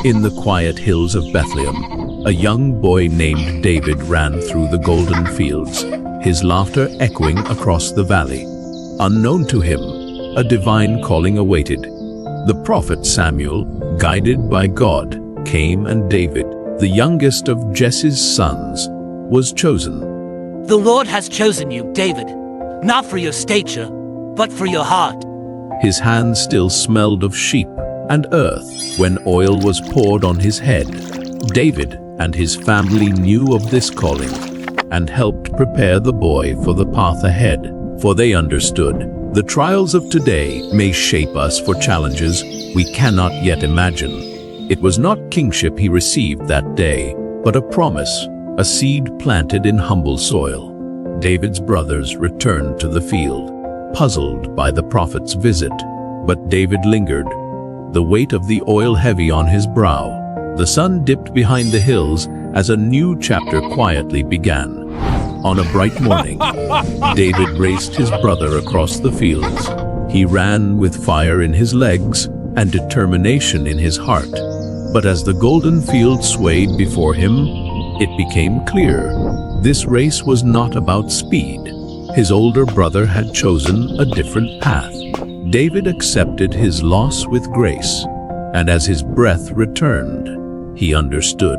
In the quiet hills of Bethlehem, a young boy named David ran through the golden fields, his laughter echoing across the valley. Unknown to him, a divine calling awaited. The prophet Samuel, guided by God, came, and David, the youngest of Jesse's sons, was chosen. The Lord has chosen you, David, not for your stature, but for your heart. His hands still smelled of sheep and earth when oil was poured on his head. David and his family knew of this calling and helped prepare the boy for the path ahead, for they understood the trials of today may shape us for challenges we cannot yet imagine. It was not kingship he received that day, but a promise, a seed planted in humble soil. David's brothers returned to the field, puzzled by the prophet's visit, but David lingered, the weight of the oil heavy on his brow. The sun dipped behind the hills as a new chapter quietly began. On a bright morning, David raced his brother across the fields. He ran with fire in his legs and determination in his heart. But as the golden field swayed before him, it became clear this race was not about speed. His older brother had chosen a different path. David accepted his loss with grace, and as his breath returned, he understood.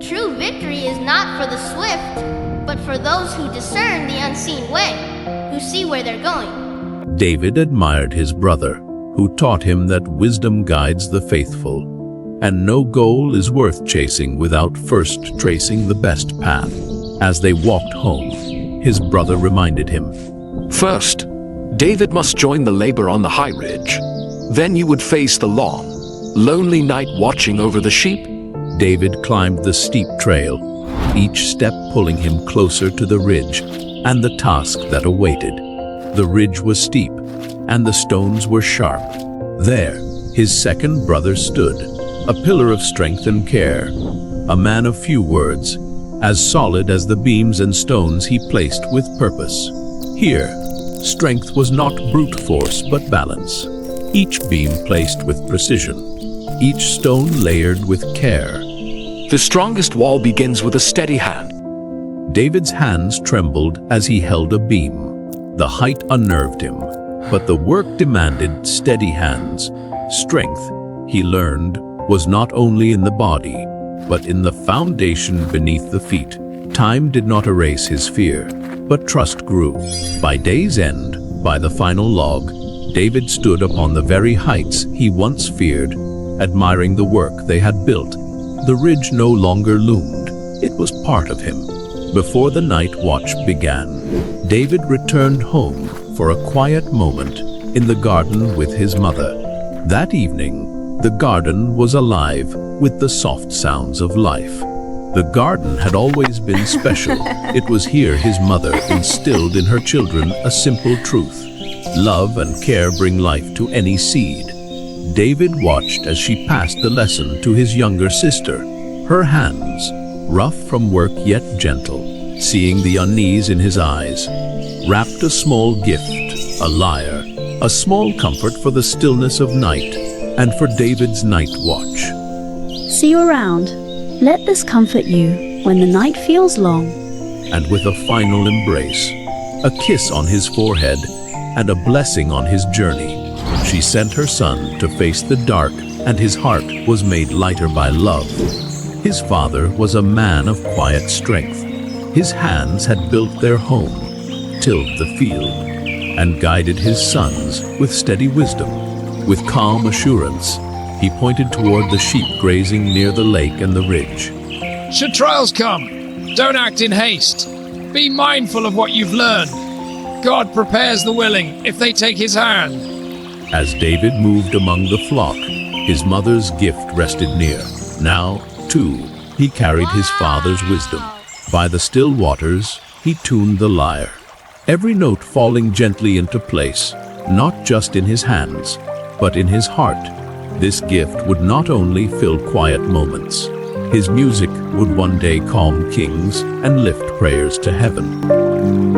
True victory is not for the swift, but for those who discern the unseen way, who see where they're going. David admired his brother, who taught him that wisdom guides the faithful, and no goal is worth chasing without first tracing the best path. As they walked home, his brother reminded him, First, David must join the labor on the high ridge. Then you would face the long, lonely night watching over the sheep. David climbed the steep trail, each step pulling him closer to the ridge and the task that awaited. The ridge was steep, and the stones were sharp. There, his second brother stood, a pillar of strength and care, a man of few words, as solid as the beams and stones he placed with purpose. Here, strength was not brute force but balance, each beam placed with precision, each stone layered with care. The strongest wall begins with a steady hand. David's hands trembled as he held a beam. The height unnerved him, but the work demanded steady hands. Strength, he learned, was not only in the body, but in the foundation beneath the feet. Time did not erase his fear, but trust grew. By day's end, by the final log, David stood upon the very heights he once feared, admiring the work they had built. The ridge no longer loomed. It was part of him. Before the night watch began, David returned home for a quiet moment in the garden with his mother. That evening, the garden was alive with the soft sounds of life. The garden had always been special. It was here his mother instilled in her children a simple truth. Love and care bring life to any seed. David watched as she passed the lesson to his younger sister. Her hands, rough from work yet gentle, seeing the unease in his eyes, wrapped a small gift, a lyre, a small comfort for the stillness of night and for David's night watch. See you around. Let this comfort you when the night feels long. And with a final embrace, a kiss on his forehead, and a blessing on his journey, she sent her son to face the dark, and his heart was made lighter by love. His father was a man of quiet strength. His hands had built their home, tilled the field, and guided his sons with steady wisdom. With calm assurance, he pointed toward the sheep grazing near the lake and the ridge. Should trials come, don't act in haste. Be mindful of what you've learned. God prepares the willing if they take his hand. As David moved among the flock, his mother's gift rested near. Now, too, he carried his father's wisdom. By the still waters, he tuned the lyre, every note falling gently into place, not just in his hands, but in his heart. This gift would not only fill quiet moments. His music would one day calm kings and lift prayers to heaven.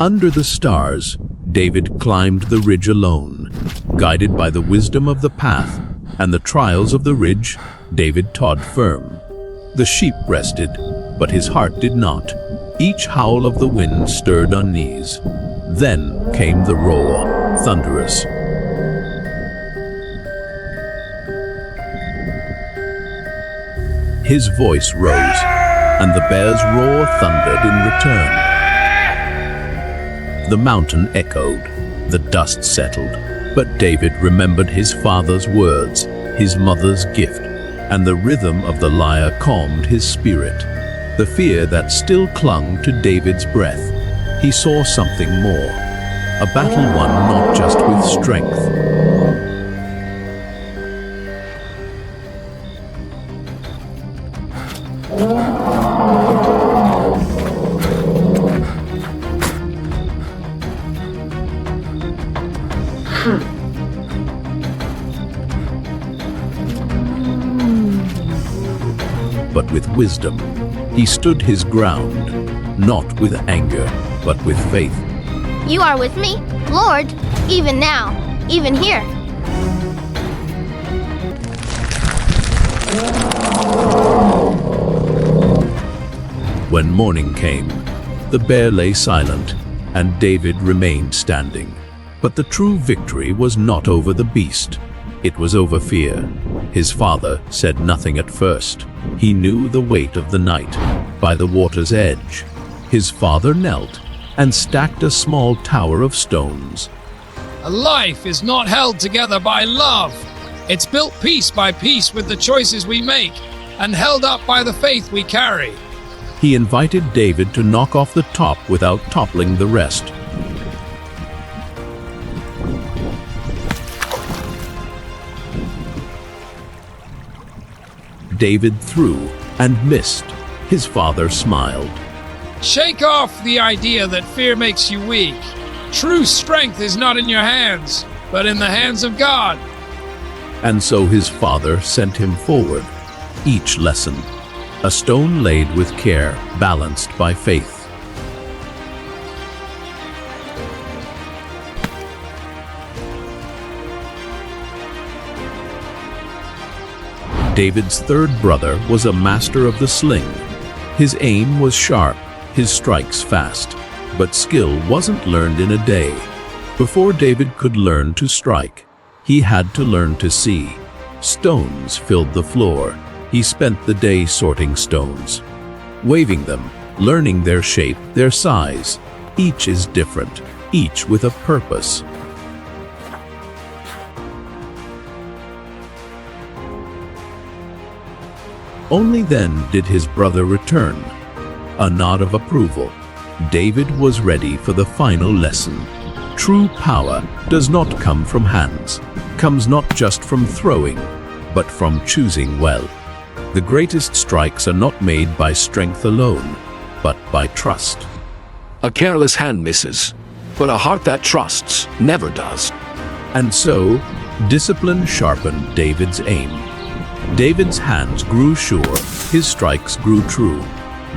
Under the stars, David climbed the ridge alone. Guided by the wisdom of the path and the trials of the ridge, David trod firm. The sheep rested, but his heart did not. Each howl of the wind stirred unease. Then came the roar, thunderous. His voice rose, and the bear's roar thundered in return. The mountain echoed, the dust settled, but David remembered his father's words, his mother's gift, and the rhythm of the lyre calmed his spirit. The fear that still clung to David's breath. He saw something more, a battle won not just with strength. But with wisdom, he stood his ground, not with anger, but with faith. You are with me, Lord, even now, even here. When morning came, the bear lay silent, and David remained standing. But the true victory was not over the beast. It was over fear. His father said nothing at first. He knew the weight of the night. By the water's edge, his father knelt and stacked a small tower of stones. A life is not held together by love. It's built piece by piece with the choices we make and held up by the faith we carry. He invited David to knock off the top without toppling the rest. David threw and missed. His father smiled. Shake off the idea that fear makes you weak. True strength is not in your hands, but in the hands of God. And so his father sent him forward. Each lesson, a stone laid with care, balanced by faith. David's third brother was a master of the sling. His aim was sharp, his strikes fast, but skill wasn't learned in a day. Before David could learn to strike, he had to learn to see. Stones filled the floor. He spent the day sorting stones, waving them, learning their shape, their size. Each is different, each with a purpose. Only then did his brother return. A nod of approval. David was ready for the final lesson. True power does not come from hands, comes not just from throwing, but from choosing well. The greatest strikes are not made by strength alone, but by trust. A careless hand misses, but a heart that trusts never does. And so, discipline sharpened David's aim. David's hands grew sure, his strikes grew true,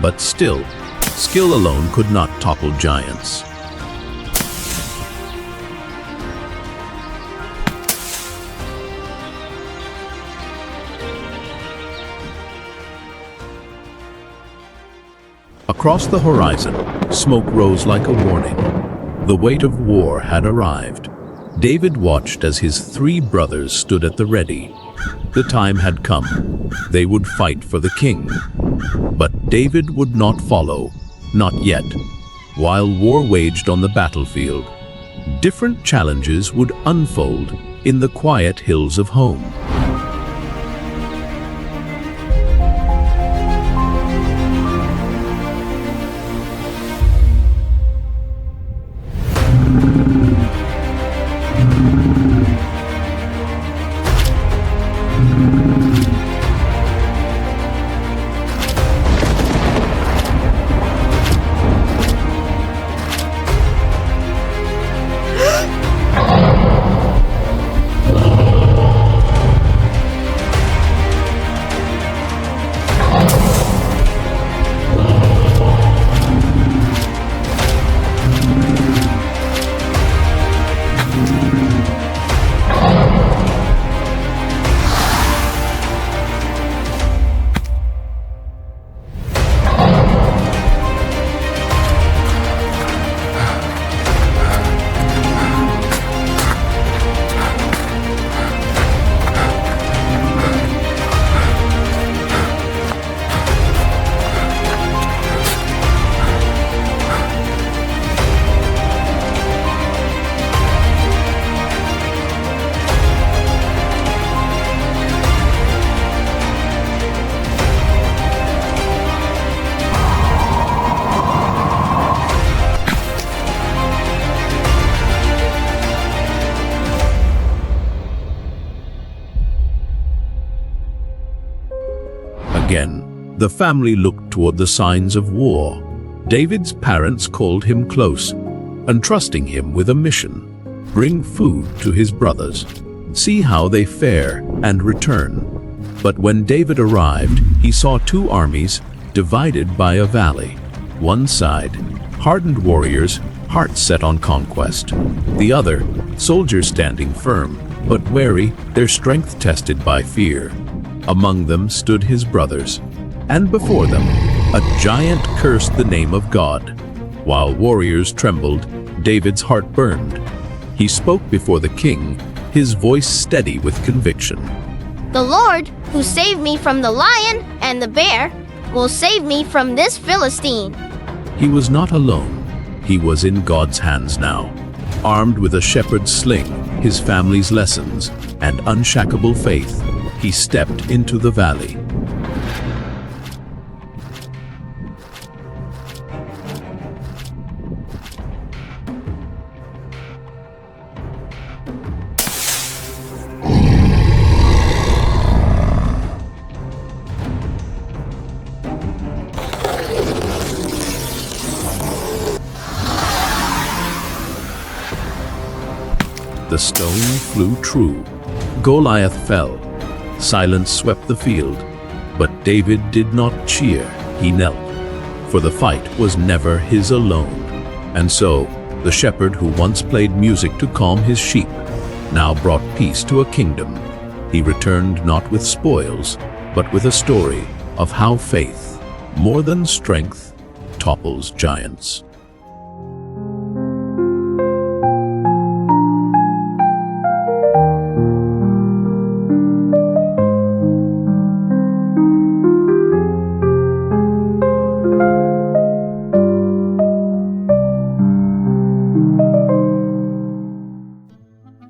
but still, skill alone could not topple giants. Across the horizon, smoke rose like a warning. The weight of war had arrived. David watched as his three brothers stood at the ready. The time had come. They would fight for the king. But David would not follow, not yet. While war waged on the battlefield, different challenges would unfold in the quiet hills of home. The family looked toward the signs of war. David's parents called him close, entrusting him with a mission. Bring food to his brothers. See how they fare and return. But when David arrived, he saw two armies divided by a valley. One side, hardened warriors, hearts set on conquest. The other, soldiers standing firm, but wary, their strength tested by fear. Among them stood his brothers, and before them, a giant cursed the name of God. While warriors trembled, David's heart burned. He spoke before the king, his voice steady with conviction. The Lord, who saved me from the lion and the bear, will save me from this Philistine. He was not alone. He was in God's hands now. Armed with a shepherd's sling, his family's lessons, and unshakable faith, he stepped into the valley. The stone flew true. Goliath fell. Silence swept the field. But David did not cheer, he knelt. For the fight was never his alone. And so, the shepherd who once played music to calm his sheep, now brought peace to a kingdom. He returned not with spoils, but with a story of how faith, more than strength, topples giants.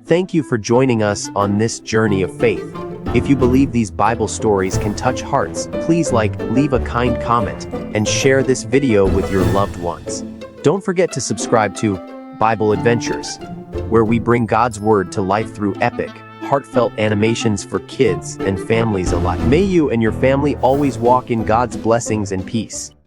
Thank you for joining us on this journey of faith. If you believe these Bible stories can touch hearts, please leave a kind comment, and share this video with your loved ones. Don't forget to subscribe to Bible Adventures, where we bring God's Word to life through epic, heartfelt animations for kids and families alike. May you and your family always walk in God's blessings and peace.